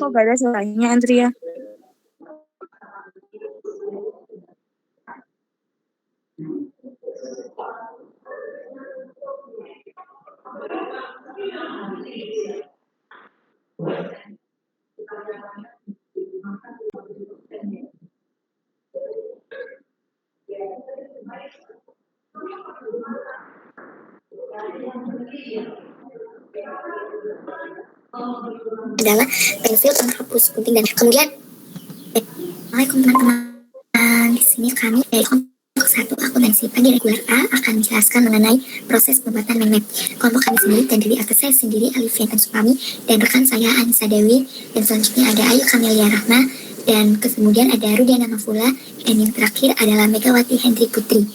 Kok gak ada suaranya, Andrea? Adalah pensil penghapus gunting dan kemudian Assalamualaikum teman-teman, di sini kami dari kelompok 1 akuntansi pagi reguler A akan menjelaskan mengenai proses pembuatan mind map. Kelompok kami sendiri terdiri atas saya sendiri Alifia dan Supami dan rekan saya Anissa Dewi, dan selanjutnya ada Ayu Kamelia Rahma, dan kemudian ada Rudiana Mafula, dan yang terakhir adalah Megawati Hendri Putri.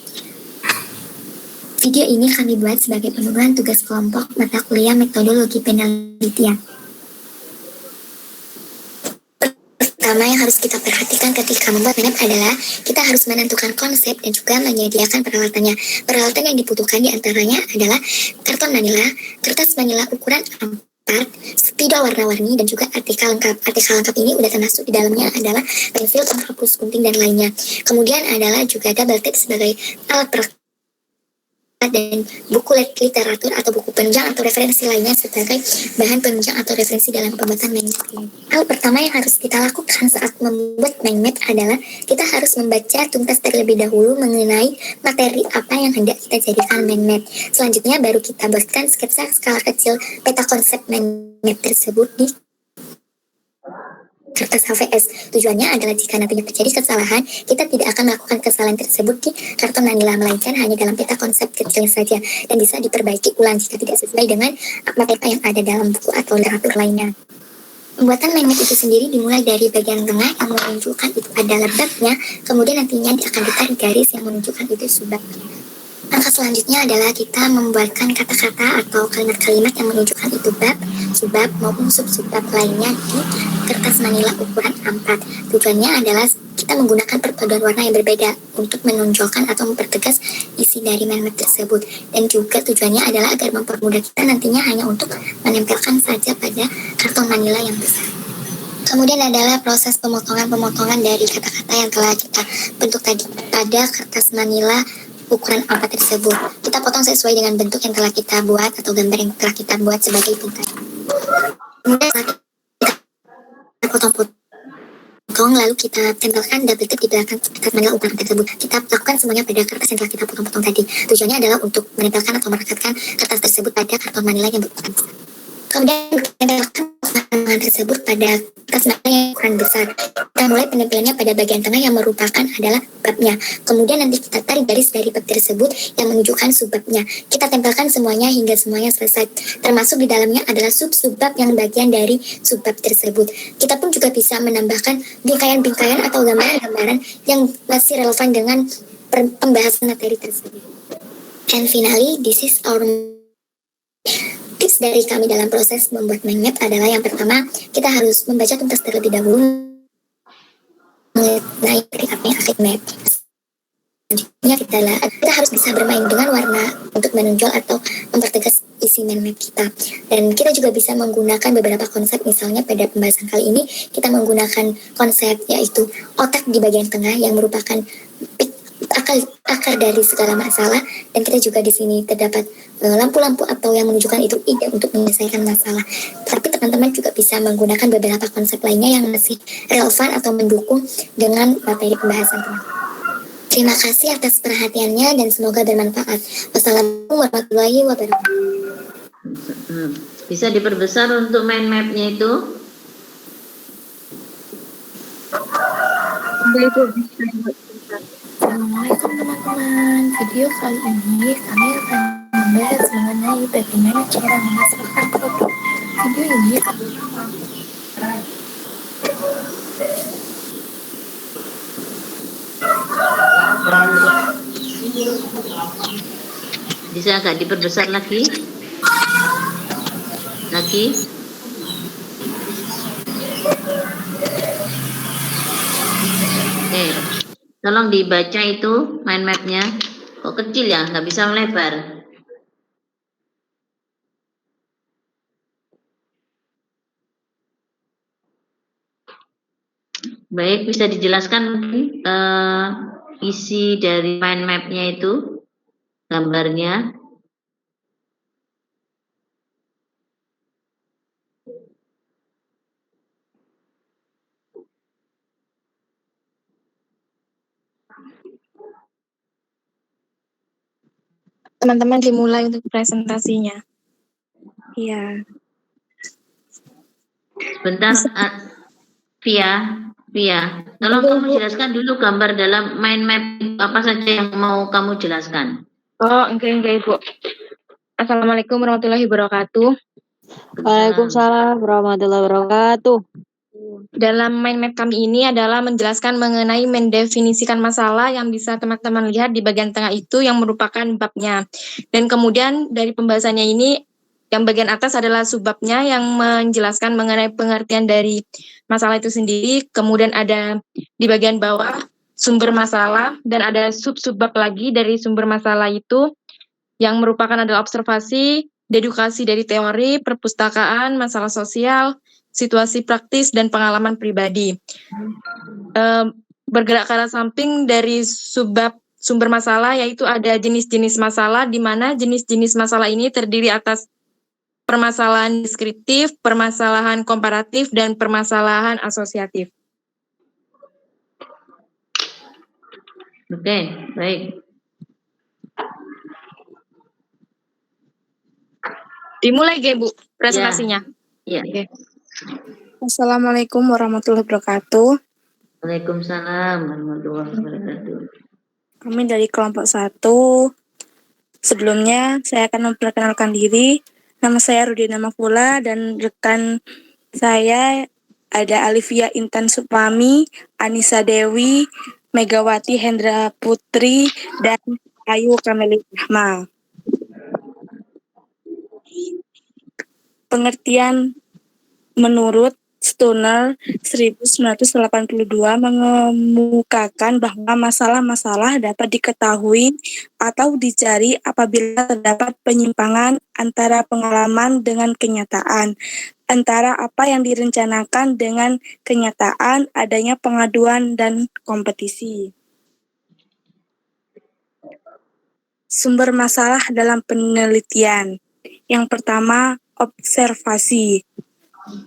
Video ini kami buat sebagai pemenuhan tugas kelompok mata kuliah metodologi penelitian. Pertama yang harus kita perhatikan ketika membuat mind map adalah kita harus menentukan konsep dan juga menyediakan peralatannya. Peralatan yang dibutuhkan diantaranya adalah karton manila, kertas manila ukuran A4, spidol warna-warni, dan juga artikel lengkap. Artikel lengkap ini udah termasuk di dalamnya adalah pensil, penghapus gunting, dan lainnya. Kemudian adalah juga double tip sebagai alat perekat dan buku literatur atau buku penunjang atau referensi lainnya sebagai bahan penunjang atau referensi dalam pembuatan mind map ini. Hal pertama yang harus kita lakukan saat membuat mind map adalah kita harus membaca tuntas terlebih dahulu mengenai materi apa yang hendak kita jadikan mind map. Selanjutnya baru kita buatkan sketsa skala kecil peta konsep mind map tersebut di kertas HVS. Tujuannya adalah jika nantinya terjadi kesalahan, kita tidak akan melakukan kesalahan tersebut di karton manila, melainkan hanya dalam peta konsep kecil saja, dan bisa diperbaiki ulang jika tidak sesuai dengan materi yang ada dalam buku atau literatur lainnya. Pembuatan mind map itu sendiri dimulai dari bagian tengah yang menunjukkan itu adalah babnya, kemudian nantinya akan ditarik garis yang menunjukkan itu subbabnya. Langkah selanjutnya adalah kita membuatkan kata-kata atau kalimat-kalimat yang menunjukkan itu bab, subbab, maupun sub-subbab lainnya di kertas manila ukuran A4. Tujuannya adalah kita menggunakan perpaduan warna yang berbeda untuk menonjolkan atau mempertegas isi dari mind map tersebut. Dan juga tujuannya adalah agar mempermudah kita nantinya hanya untuk menempelkan saja pada karton manila yang besar. Kemudian adalah proses pemotongan-pemotongan dari kata-kata yang telah kita bentuk tadi pada kertas manila ukuran A4 tersebut. Kita potong sesuai dengan bentuk yang telah kita buat atau gambar yang telah kita buat sebagai bingkai. Kemudian kita potong-potong, lalu kita tempelkan double tip di belakang kertas manila ukuran tersebut. Kita lakukan semuanya pada kertas yang telah kita potong-potong tadi. Tujuannya adalah untuk menempelkan atau merekatkan kertas tersebut pada karton manila yang berukuran besar. Kemudian menempelkan potongan tersebut pada kertas manila yang ukuran besar. Kita mulai penempelannya pada bagian tengah yang merupakan adalah babnya. Kemudian nanti kita tarik garis dari bab tersebut yang menunjukkan subbabnya. Kita tempelkan semuanya hingga semuanya selesai. Termasuk di dalamnya adalah sub-subbab yang bagian dari subbab tersebut. Kita pun juga bisa menambahkan bingkaian-bingkaian atau gambaran-gambaran yang masih relevan dengan pembahasan materi tersebut. And finally, this is our tips dari kami dalam proses membuat mind map adalah yang pertama, kita harus membaca tuntas terlebih dahulu mengenai apa yang akan map. Selanjutnya kita harus bisa bermain dengan warna untuk menonjol atau mempertegas isi mind map kita. Dan kita juga bisa menggunakan beberapa konsep, misalnya pada pembahasan kali ini kita menggunakan konsep yaitu otak di bagian tengah yang merupakan akar dari segala masalah, dan kita juga di sini terdapat lampu-lampu atau yang menunjukkan itu ide untuk menyelesaikan masalah. Tapi teman-teman juga bisa menggunakan beberapa konsep lainnya yang masih relevan atau mendukung dengan materi pembahasan teman-teman. Terima kasih atas perhatiannya dan semoga bermanfaat. Wassalamualaikum warahmatullahi wabarakatuh. Bisa diperbesar untuk mind mapnya itu? Assalamualaikum teman-teman. Video kali ini kami akan membahas mengenai bagaimana cara memasarkan produk. Video ini Bisa agak diperbesar lagi? Tolong dibaca itu mind mapnya. Kok kecil ya, nggak bisa melebar. Baik, bisa dijelaskan mungkin isi dari mind map-nya itu, gambarnya. Teman-teman dimulai untuk presentasinya. Iya. Sebentar, Via, tolong kamu jelaskan dulu gambar dalam mind map apa saja yang mau kamu jelaskan. Oh, enggak Ibu. Assalamualaikum warahmatullahi wabarakatuh. Waalaikumsalam warahmatullahi wabarakatuh. Dalam mind map kami ini adalah menjelaskan mengenai mendefinisikan masalah yang bisa teman-teman lihat di bagian tengah itu yang merupakan babnya. Dan kemudian dari pembahasannya ini, yang bagian atas adalah subbabnya yang menjelaskan mengenai pengertian dari masalah itu sendiri. Kemudian ada di bagian bawah sumber masalah dan ada sub-subbab lagi dari sumber masalah itu yang merupakan adalah observasi, dedukasi dari teori, perpustakaan, masalah sosial, situasi praktis, dan pengalaman pribadi. Bergerak ke arah samping dari subbab sumber masalah, yaitu ada jenis-jenis masalah, di mana jenis-jenis masalah ini terdiri atas permasalahan deskriptif, permasalahan komparatif, dan permasalahan asosiatif. Oke, baik. Dimulai, Bu, presentasinya. Ya. Oke. Assalamualaikum warahmatullahi wabarakatuh. Waalaikumsalam warahmatullahi wabarakatuh. Kami dari kelompok 1. Sebelumnya, saya akan memperkenalkan diri. Nama saya Rudina Mafula dan rekan saya ada Alivia Intan Supami, Anissa Dewi, Megawati Hendra Putri, dan Ayu Kameli Rahma. Pengertian menurut Stoner 1982 mengemukakan bahwa masalah-masalah dapat diketahui atau dicari apabila terdapat penyimpangan antara pengalaman dengan kenyataan, antara apa yang direncanakan dengan kenyataan, adanya pengaduan dan kompetisi. Sumber masalah dalam penelitian. Yang pertama, observasi.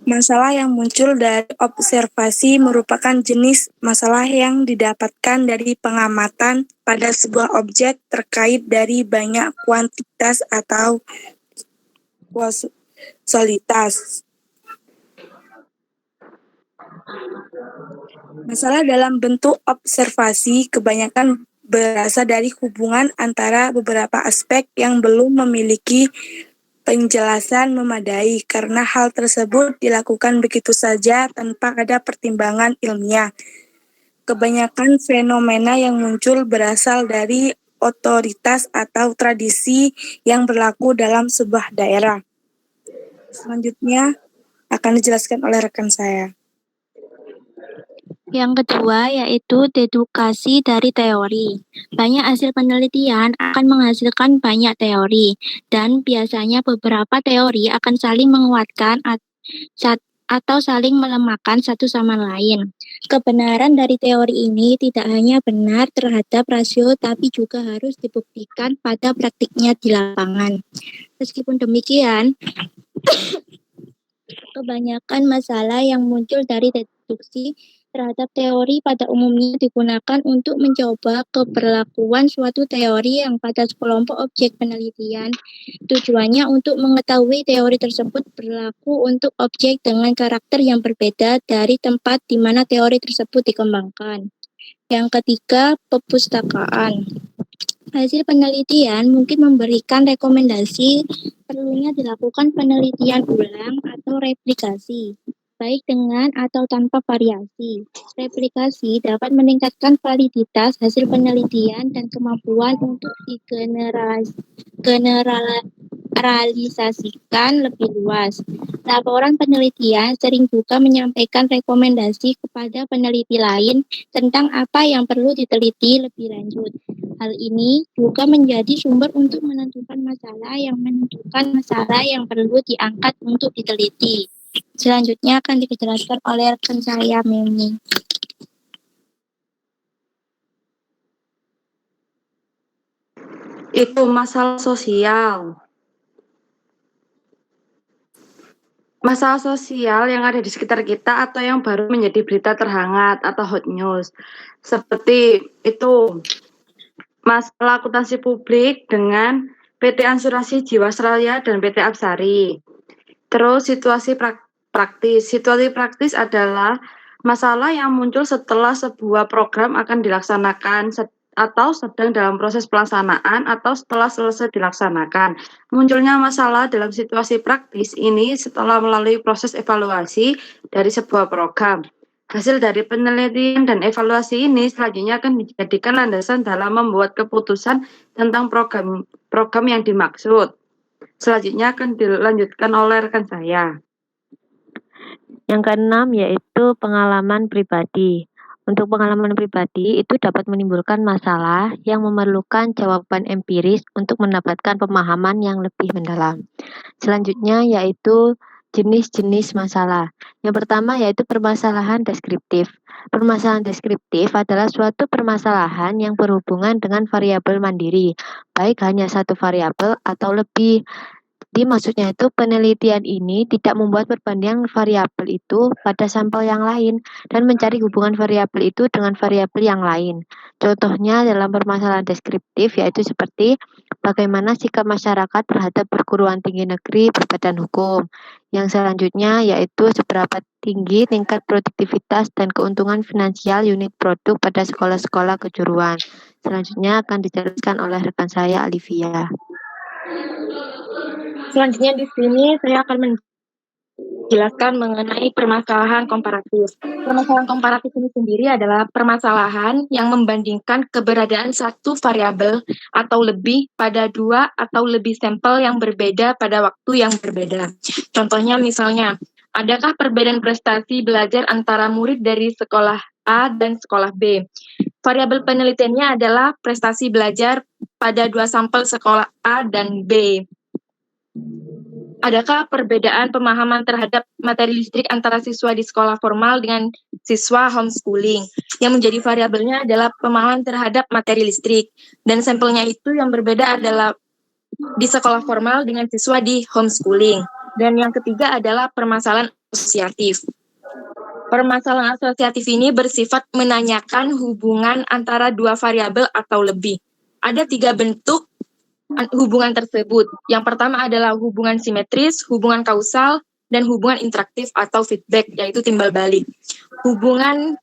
Masalah yang muncul dari observasi merupakan jenis masalah yang didapatkan dari pengamatan pada sebuah objek terkait dari banyak kuantitas atau kualitas. Masalah dalam bentuk observasi kebanyakan berasal dari hubungan antara beberapa aspek yang belum memiliki penjelasan memadai karena hal tersebut dilakukan begitu saja tanpa ada pertimbangan ilmiah. Kebanyakan fenomena yang muncul berasal dari otoritas atau tradisi yang berlaku dalam sebuah daerah. Selanjutnya akan dijelaskan oleh rekan saya. Yang kedua yaitu dedukasi dari teori. Banyak hasil penelitian akan menghasilkan banyak teori, dan biasanya beberapa teori akan saling menguatkan atau saling melemahkan satu sama lain. Kebenaran dari teori ini tidak hanya benar terhadap rasio, tapi juga harus dibuktikan pada praktiknya di lapangan. Meskipun demikian, kebanyakan masalah yang muncul dari deduksi terhadap teori pada umumnya digunakan untuk mencoba keberlakuan suatu teori yang pada sekelompok objek penelitian. Tujuannya untuk mengetahui teori tersebut berlaku untuk objek dengan karakter yang berbeda dari tempat di mana teori tersebut dikembangkan. Yang ketiga, perpustakaan. Hasil penelitian mungkin memberikan rekomendasi perlunya dilakukan penelitian ulang atau replikasi, baik dengan atau tanpa variasi. Replikasi dapat meningkatkan validitas hasil penelitian dan kemampuan untuk digeneralisasikan lebih luas. Laporan penelitian sering juga menyampaikan rekomendasi kepada peneliti lain tentang apa yang perlu diteliti lebih lanjut. Hal ini juga menjadi sumber untuk menentukan masalah yang perlu diangkat untuk diteliti. Selanjutnya akan dijelaskan oleh rekan saya, Mimi. Itu masalah sosial. Masalah sosial yang ada di sekitar kita atau yang baru menjadi berita terhangat atau hot news. Seperti itu, masalah akuntansi publik dengan PT Asuransi Jiwasraya dan PT Absari. Terus praktis. Situasi praktis adalah masalah yang muncul setelah sebuah program akan dilaksanakan atau sedang dalam proses pelaksanaan atau setelah selesai dilaksanakan. Munculnya masalah dalam situasi praktis ini setelah melalui proses evaluasi dari sebuah program. Hasil dari penelitian dan evaluasi ini selanjutnya akan dijadikan landasan dalam membuat keputusan tentang program yang dimaksud. Selanjutnya akan dilanjutkan oleh rekan saya. Yang keenam yaitu pengalaman pribadi. Untuk pengalaman pribadi itu dapat menimbulkan masalah yang memerlukan jawaban empiris untuk mendapatkan pemahaman yang lebih mendalam. Selanjutnya yaitu jenis-jenis masalah. Yang pertama yaitu permasalahan deskriptif. Permasalahan deskriptif adalah suatu permasalahan yang berhubungan dengan variabel mandiri, baik hanya satu variabel atau lebih. Jadi maksudnya itu penelitian ini tidak membuat perbandingan variabel itu pada sampel yang lain dan mencari hubungan variabel itu dengan variabel yang lain. Contohnya dalam permasalahan deskriptif yaitu seperti bagaimana sikap masyarakat terhadap perguruan tinggi negeri berbadan hukum. Yang selanjutnya yaitu seberapa tinggi tingkat produktivitas dan keuntungan finansial unit produk pada sekolah-sekolah kejuruan. Selanjutnya akan dijelaskan oleh rekan saya Alivia. Selanjutnya di sini saya akan menjelaskan mengenai permasalahan komparatif. Permasalahan komparatif ini sendiri adalah permasalahan yang membandingkan keberadaan satu variabel atau lebih pada dua atau lebih sampel yang berbeda pada waktu yang berbeda. Contohnya misalnya, adakah perbedaan prestasi belajar antara murid dari sekolah A dan sekolah B? Variabel penelitiannya adalah prestasi belajar pada dua sampel sekolah A dan B. Adakah perbedaan pemahaman terhadap materi listrik antara siswa di sekolah formal dengan siswa homeschooling? Yang menjadi variabelnya adalah pemahaman terhadap materi listrik. Dan sampelnya itu yang berbeda adalah di sekolah formal dengan siswa di homeschooling. Dan yang ketiga adalah permasalahan asosiatif. Permasalahan asosiatif ini bersifat menanyakan hubungan antara dua variabel atau lebih. Ada 3 bentuk hubungan tersebut. Yang pertama adalah hubungan simetris, hubungan kausal, dan hubungan interaktif atau feedback, yaitu timbal balik. Hubungan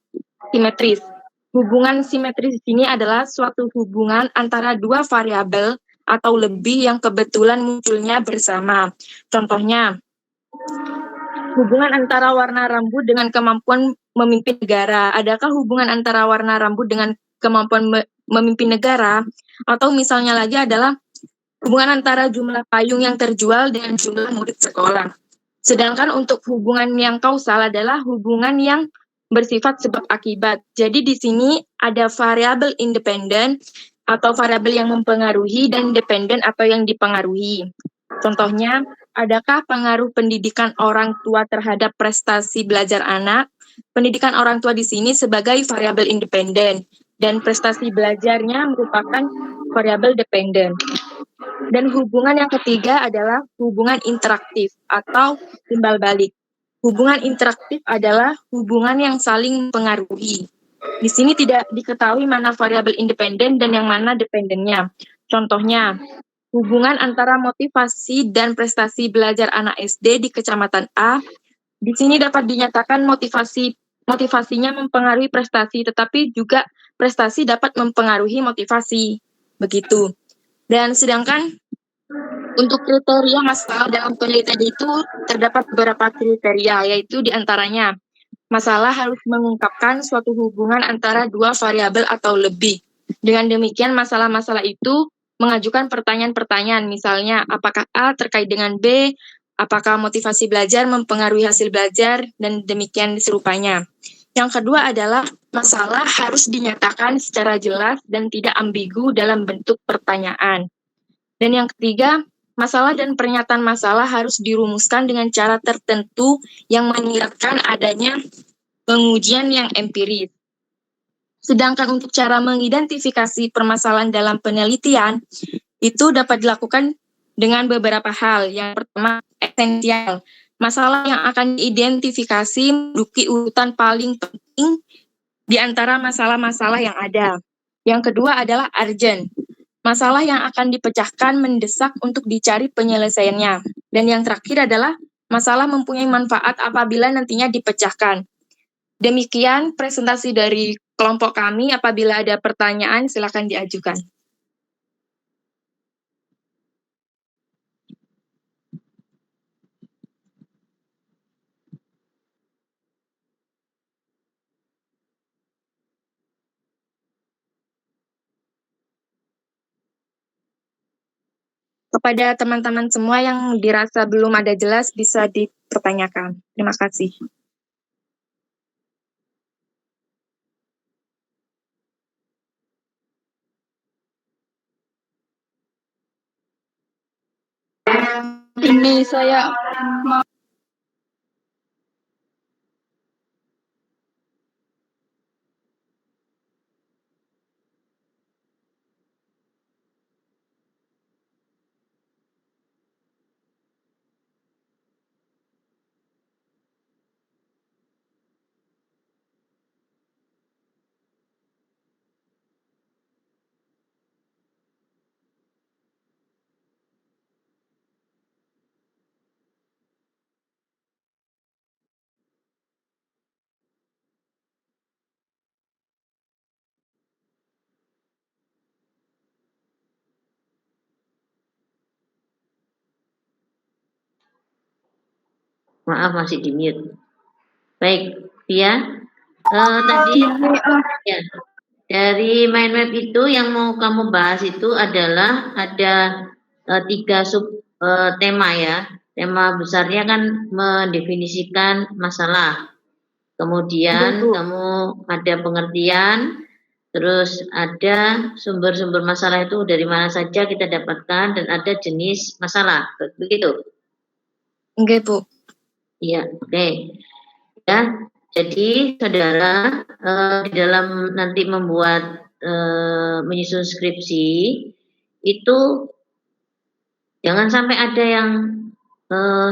simetris. Hubungan simetris ini adalah suatu hubungan antara dua variabel atau lebih yang kebetulan munculnya bersama. Contohnya, hubungan antara warna rambut dengan kemampuan memimpin negara. Adakah hubungan antara warna rambut dengan kemampuan memimpin negara? Atau misalnya lagi adalah hubungan antara jumlah payung yang terjual dengan jumlah murid sekolah. Sedangkan untuk hubungan yang kausal adalah hubungan yang bersifat sebab akibat. Jadi di sini ada variabel independen atau variabel yang mempengaruhi dan dependen atau yang dipengaruhi. Contohnya, adakah pengaruh pendidikan orang tua terhadap prestasi belajar anak? Pendidikan orang tua di sini sebagai variabel independen dan prestasi belajarnya merupakan variabel dependen. Dan hubungan yang ketiga adalah hubungan interaktif atau timbal balik. Hubungan interaktif adalah hubungan yang saling mempengaruhi. Di sini tidak diketahui mana variabel independen dan yang mana dependennya. Contohnya, hubungan antara motivasi dan prestasi belajar anak SD di Kecamatan A. Di sini dapat dinyatakan motivasinya mempengaruhi prestasi, tetapi juga prestasi dapat mempengaruhi motivasi. Begitu. Dan sedangkan untuk kriteria masalah dalam penelitian itu terdapat beberapa kriteria, yaitu diantaranya masalah harus mengungkapkan suatu hubungan antara dua variabel atau lebih. Dengan demikian masalah-masalah itu mengajukan pertanyaan-pertanyaan, misalnya apakah A terkait dengan B, apakah motivasi belajar mempengaruhi hasil belajar, dan demikian serupanya. Yang kedua adalah masalah harus dinyatakan secara jelas dan tidak ambigu dalam bentuk pertanyaan. Dan yang ketiga, masalah dan pernyataan masalah harus dirumuskan dengan cara tertentu yang menyiratkan adanya pengujian yang empiris. Sedangkan untuk cara mengidentifikasi permasalahan dalam penelitian, itu dapat dilakukan dengan beberapa hal. Yang pertama, esensial. Masalah yang akan diidentifikasi menduduki urutan paling penting di antara masalah-masalah yang ada. Yang kedua adalah urgent. Masalah yang akan dipecahkan mendesak untuk dicari penyelesaiannya. Dan yang terakhir adalah masalah mempunyai manfaat apabila nantinya dipecahkan. Demikian presentasi dari kelompok kami. Apabila ada pertanyaan, silakan diajukan. Kepada teman-teman semua yang dirasa belum ada jelas, bisa dipertanyakan. Terima kasih. Ini saya Maaf, masih di mute. Baik, Pia. Tadi ya, dari mind map itu yang mau kamu bahas itu adalah ada 3 sub tema ya. Tema besarnya kan mendefinisikan masalah. Kemudian kamu ada pengertian, terus ada sumber-sumber masalah itu dari mana saja kita dapatkan, dan ada jenis masalah. Begitu? Oke, Bu. Iya, oke. Ya, jadi saudara di dalam nanti membuat menyusun skripsi itu jangan sampai ada yang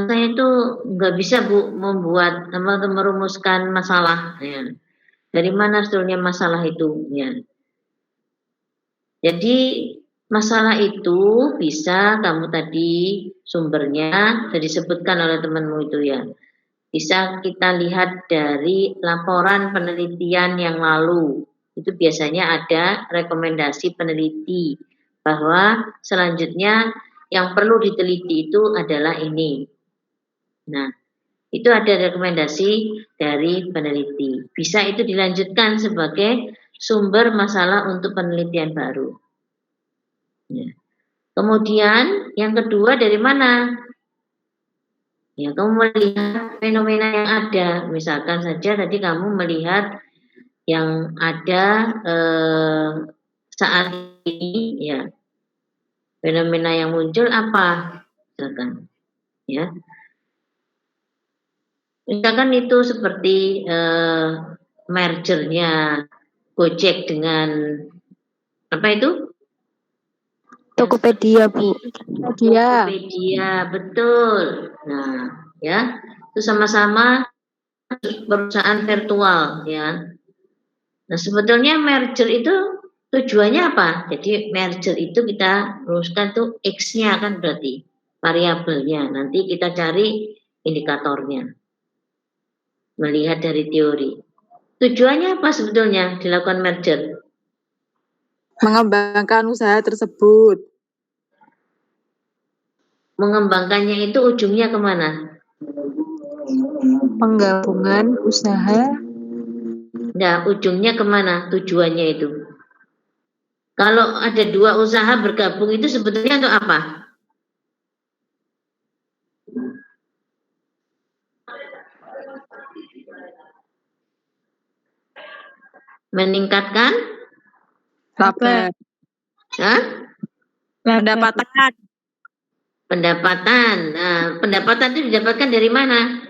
saya itu nggak bisa Bu membuat merumuskan masalah. Ya. Dari mana sebetulnya masalah itu? Ya. Jadi masalah itu bisa kamu tadi sumbernya sudah disebutkan oleh temanmu itu ya. Bisa kita lihat dari laporan penelitian yang lalu. Itu biasanya ada rekomendasi peneliti bahwa selanjutnya yang perlu diteliti itu adalah ini. Nah, itu ada rekomendasi dari peneliti. Bisa itu dilanjutkan sebagai sumber masalah untuk penelitian baru. Ya. Kemudian yang kedua dari mana? Ya, kamu melihat fenomena yang ada. Misalkan saja tadi kamu melihat yang ada saat ini, ya, fenomena yang muncul apa? Misalkan, ya, misalkan itu seperti mergernya Gojek dengan apa itu? Tokopedia, Bu. Tokopedia, betul. Nah, ya, itu sama-sama perusahaan virtual, ya. Nah, sebetulnya merger itu tujuannya apa? Jadi merger itu kita rumuskan tuh X-nya kan berarti variabelnya. Nanti kita cari indikatornya. Melihat dari teori. Tujuannya apa sebetulnya dilakukan merger? Mengembangkan usaha tersebut. Mengembangkannya itu ujungnya kemana? Penggabungan usaha. Nah, ujungnya kemana tujuannya itu? Kalau ada 2 usaha bergabung itu sebetulnya untuk apa? Meningkatkan Laba. Pendapatan. Pendapatan. Nah, pendapatan itu didapatkan dari mana?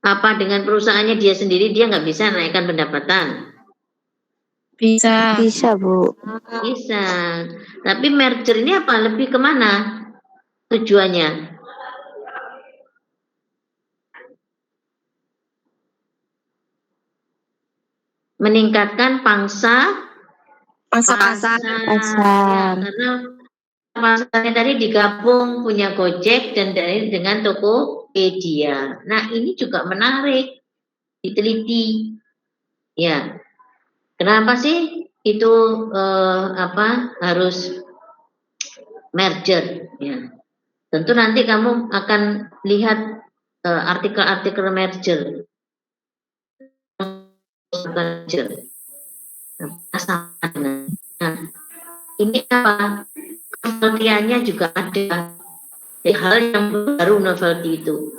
Apa dengan perusahaannya dia sendiri dia nggak bisa naikkan pendapatan? Bisa. Bisa, Bu. Bisa. Tapi merger ini apa? Lebih kemana tujuannya? Meningkatkan pangsa Pasar. ya, Pasar. karena pasarnya tadi digabung punya Gojek dan dengan Tokopedia. Nah, ini juga menarik diteliti. Ya, kenapa sih itu harus merger? Ya, tentu nanti kamu akan lihat artikel-artikel merger. Nah, ini apa? Penelitiannya juga ada. Hal yang baru novelty itu.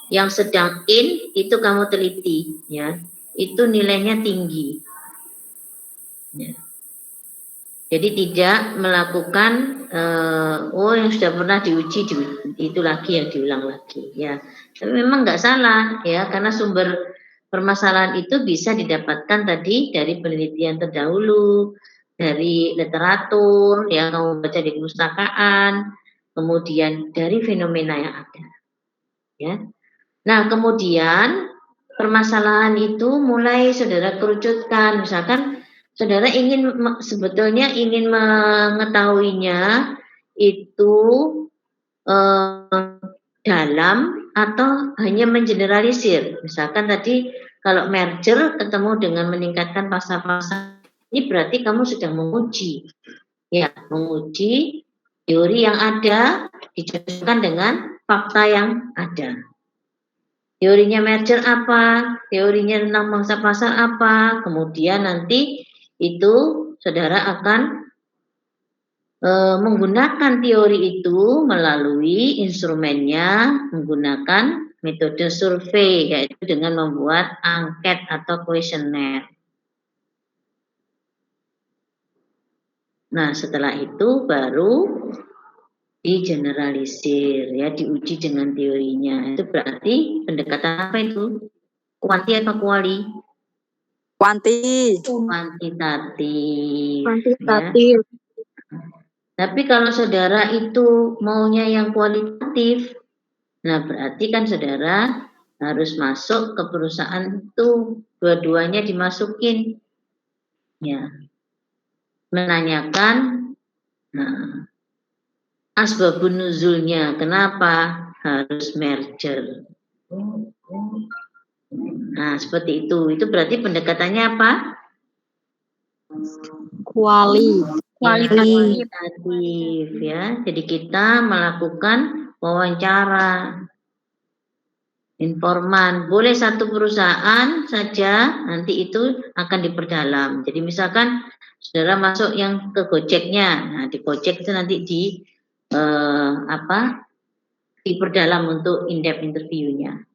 Yang sedang itu kamu teliti, ya. Itu nilainya tinggi. Ya. Jadi tidak melakukan yang sudah pernah diuji itu lagi yang diulang lagi, ya. Tapi memang nggak salah, ya, karena sumber permasalahan itu bisa didapatkan tadi dari penelitian terdahulu, dari literatur, ya, kamu baca di perpustakaan, kemudian dari fenomena yang ada, ya. Nah, kemudian permasalahan itu mulai saudara kerucutkan, misalkan saudara sebetulnya ingin mengetahuinya itu dalam atau hanya mengeneralisir. Misalkan tadi kalau merger ketemu dengan meningkatkan pasar-pasar, ini berarti kamu sedang menguji, ya, menguji teori yang ada dicocokkan dengan fakta yang ada. Teorinya merger apa, teorinya tentang pangsa pasar apa, kemudian nanti itu saudara akan menggunakan teori itu melalui instrumennya, menggunakan metode survei, yaitu dengan membuat angket atau kuesioner. Nah, setelah itu baru digeneralisir, ya, diuji dengan teorinya. Itu berarti pendekatan apa itu? Kuanti apa kuali? Kuantitatif. Kuantitatif. Ya. Tapi kalau saudara itu maunya yang kualitatif, nah berarti kan saudara harus masuk ke perusahaan itu, dua-duanya dimasukin, ya, menanyakan asbabun nuzulnya, kenapa harus merger. Nah, seperti itu. Itu berarti pendekatannya apa? Kualitatif, ya. Jadi kita melakukan wawancara informan. Boleh satu perusahaan saja, nanti itu akan diperdalam. Jadi misalkan saudara masuk yang ke Gojeknya, nah di Gojek itu nanti diperdalam untuk in-depth interviewnya.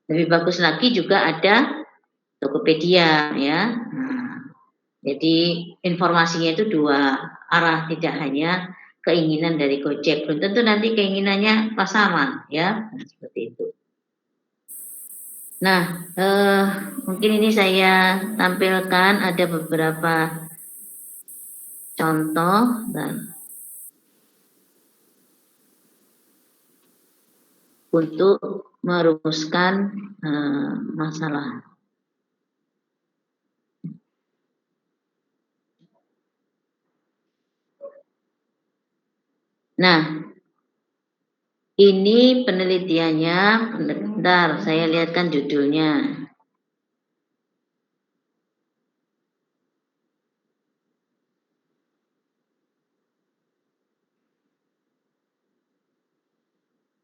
Lebih bagus lagi juga ada Tokopedia, ya. Nah, jadi informasinya itu dua arah, tidak hanya keinginan dari Gojek. Belum tentu nanti keinginannya pasaman, ya. Nah, seperti itu. Nah, mungkin ini saya tampilkan ada beberapa contoh dan untuk merumuskan masalah. Nah, ini penelitiannya, bentar saya lihatkan judulnya.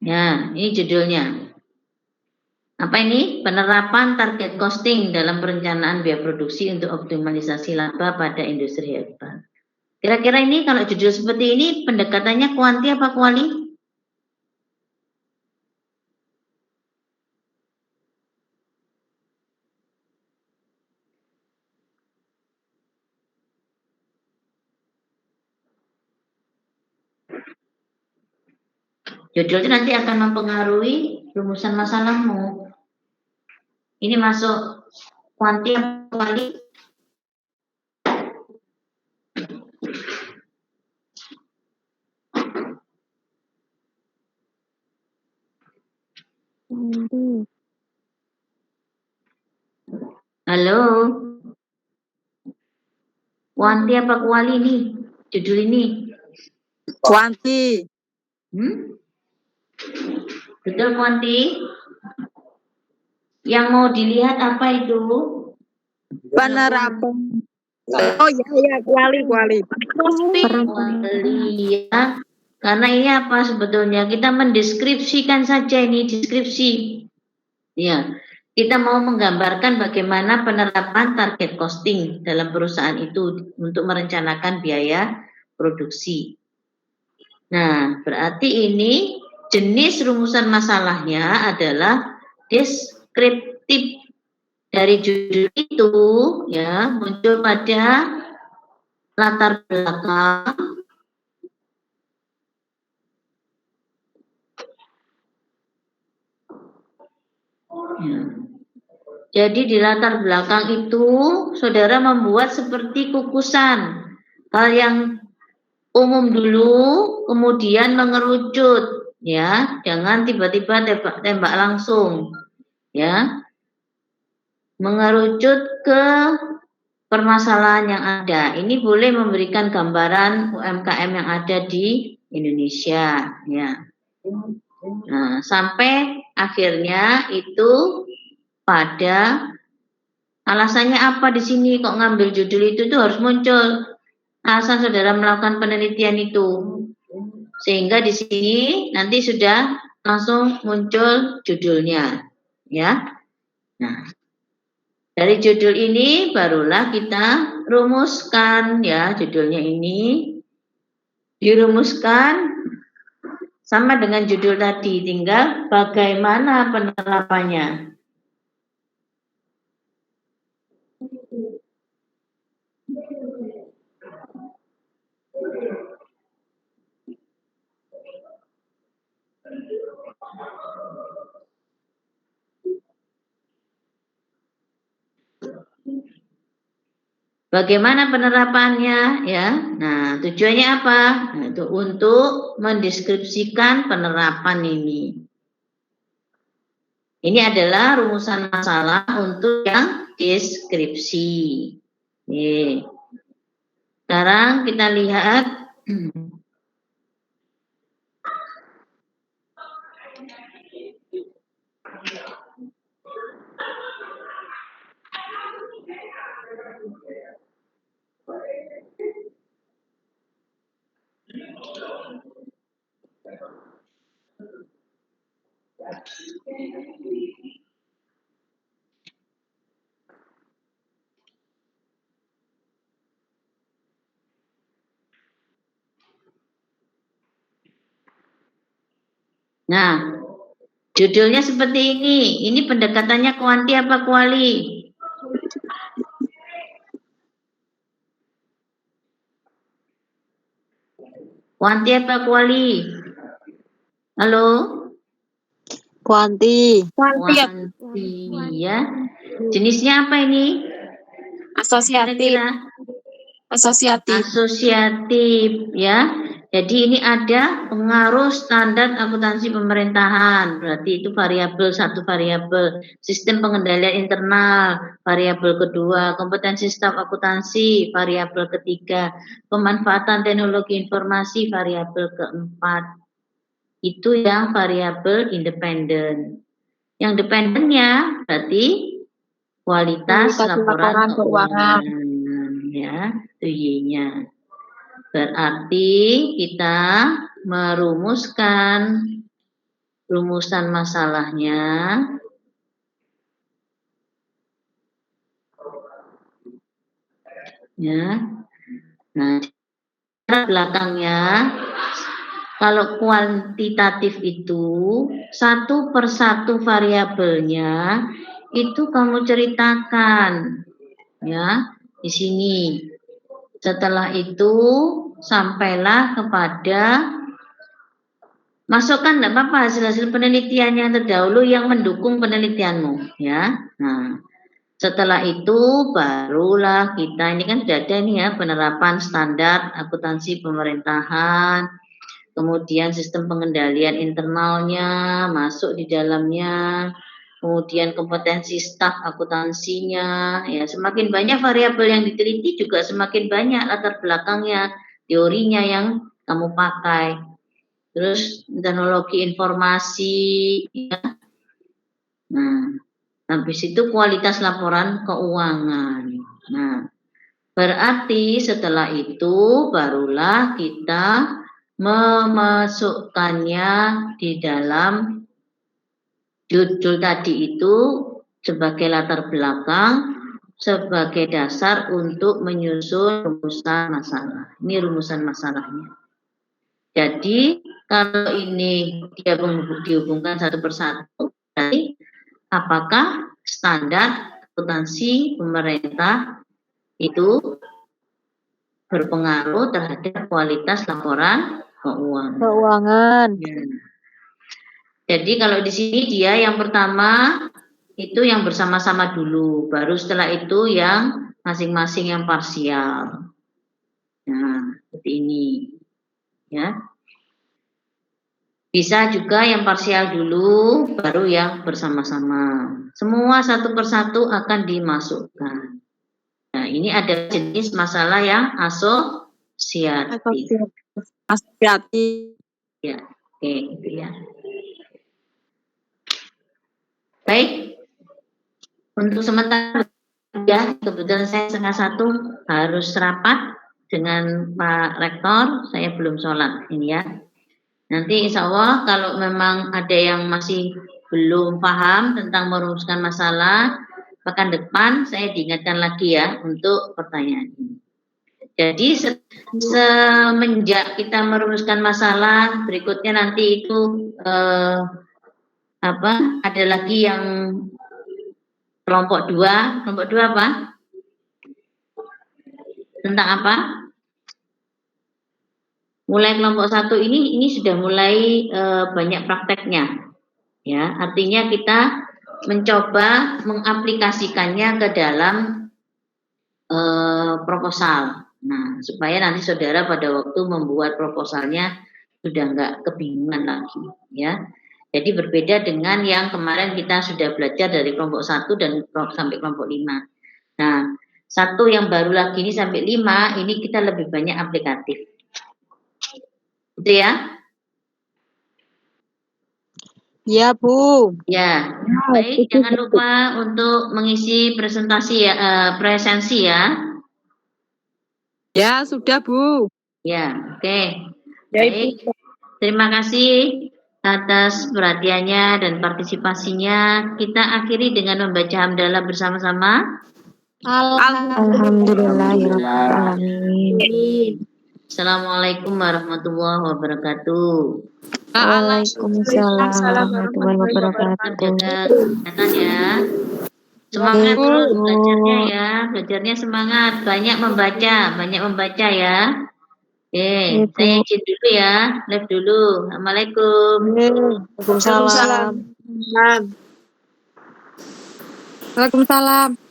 Ya, ini judulnya. Apa ini? Penerapan target costing dalam perencanaan biaya produksi untuk optimalisasi laba pada industri herbal. Kira-kira ini kalau judul seperti ini pendekatannya kuanti apa kuali? Judul itu nanti akan mempengaruhi rumusan masalahmu. Ini masuk kuanti apa kuali? Halo, Wanti apa Kuali nih? Judul ini? Wanti. Betul Wanti? Yang mau dilihat apa itu? Penerapan. Oh iya, kuali. Kuali ya. Karena ini apa sebetulnya? Kita mendeskripsikan saja ini deskripsi. Ya, kita mau menggambarkan bagaimana penerapan target costing dalam perusahaan itu untuk merencanakan biaya produksi. Nah, berarti ini jenis rumusan masalahnya adalah deskriptif. Dari judul itu ya muncul pada latar belakang ya. Jadi di latar belakang itu saudara membuat seperti kukusan hal yang umum dulu, kemudian mengerucut ya, jangan tiba-tiba tembak langsung ya, mengerucut ke permasalahan yang ada. Ini boleh memberikan gambaran UMKM yang ada di Indonesia ya. Nah, sampai akhirnya itu pada alasannya apa di sini kok ngambil judul itu tuh harus muncul alasan saudara melakukan penelitian itu, sehingga di sini nanti sudah langsung muncul judulnya ya. Nah, dari judul ini barulah kita rumuskan ya, judulnya ini dirumuskan sama dengan judul tadi, tinggal bagaimana penerapannya. Bagaimana penerapannya ya? Nah, tujuannya apa? Nah, itu untuk mendeskripsikan penerapan ini. Ini adalah rumusan masalah untuk yang deskripsi. Oke. Sekarang kita lihat nah, judulnya seperti ini. Ini pendekatannya kuanti apa kuali? Kuanti apa kuali? Halo? Kuanti. Kuanti ya. Jenisnya apa ini? Asosiatif. Asosiatif. Asosiatif ya. Jadi ini ada pengaruh standar akuntansi pemerintahan. Berarti itu variabel satu, variabel sistem pengendalian internal, variabel kedua, kompetensi staf akuntansi, variabel ketiga, pemanfaatan teknologi informasi, variabel keempat. Itu yang variabel independen. Yang dependennya berarti kualitas laporan keuangan ya, itu Y-nya. Berarti kita merumuskan rumusan masalahnya ya. Nah, belakangnya kalau kuantitatif itu satu persatu variabelnya itu kamu ceritakan ya di sini. Setelah itu sampailah kepada masukkan tidak apa-apa hasil-hasil penelitian yang terdahulu yang mendukung penelitianmu ya. Nah, setelah itu barulah kita ini kan sudah ada nih ya penerapan standar akuntansi pemerintahan. kemudian sistem pengendalian internalnya masuk di dalamnya, kemudian kompetensi staf akuntansinya, ya semakin banyak variabel yang diteliti juga semakin banyak latar belakangnya, teorinya yang kamu pakai. Terus teknologi informasi, ya. Nah, habis itu kualitas laporan keuangan. Nah, berarti setelah itu barulah kita memasukkannya di dalam judul tadi itu sebagai latar belakang, sebagai dasar untuk menyusun rumusan masalah. Ini rumusan masalahnya. Jadi kalau ini dia dihubungkan satu persatu, berarti apakah standar akuntansi pemerintah itu berpengaruh terhadap kualitas laporan keuangan. Ya. Jadi kalau di sini dia yang pertama itu yang bersama-sama dulu, baru setelah itu yang masing-masing yang parsial. Nah, seperti ini. Ya. Bisa juga yang parsial dulu, baru yang bersama-sama. Semua satu persatu akan dimasukkan. Nah, ini ada jenis masalah yang asosiatif. Asosiatif. Ya, oke, gitu ya. Baik, untuk sementara ya, kebetulan saya 12:30 harus rapat dengan Pak Rektor, saya belum sholat ini ya. Nanti insya Allah kalau memang ada yang masih belum paham tentang merumuskan masalah, pekan depan saya diingatkan lagi ya untuk pertanyaan ini. Jadi semenjak kita merumuskan masalah, berikutnya nanti itu ada lagi yang kelompok 2. Kelompok 2 apa? Tentang apa? Mulai kelompok 1 ini sudah mulai banyak prakteknya. Ya, artinya kita mencoba mengaplikasikannya ke dalam proposal. Nah, supaya nanti saudara pada waktu membuat proposalnya sudah enggak kebingungan lagi, ya. Jadi berbeda dengan yang kemarin kita sudah belajar dari kelompok 1 dan sampai kelompok 5. Nah, 1 yang baru lagi ini sampai 5, ini kita lebih banyak aplikatif. Gitu ya? Ya, Bu. Ya, baik. Jangan lupa untuk mengisi presentasi ya, presensi ya. Ya, sudah, Bu. Ya, oke. Baik. Terima kasih atas perhatiannya dan partisipasinya. Kita akhiri dengan membaca hamdalah bersama-sama. Alhamdulillahirrahmanirrahim. Assalamualaikum warahmatullahi wabarakatuh. Waalaikumsalam warahmatullahi wabarakatuh. Jaga kesehatan ya. Semangat terus belajarnya ya. Belajarnya semangat. Banyak membaca ya. Oke, saya izin dulu ya. Live dulu. Assalamualaikum. Waalaikumsalam. Waalaikumsalam.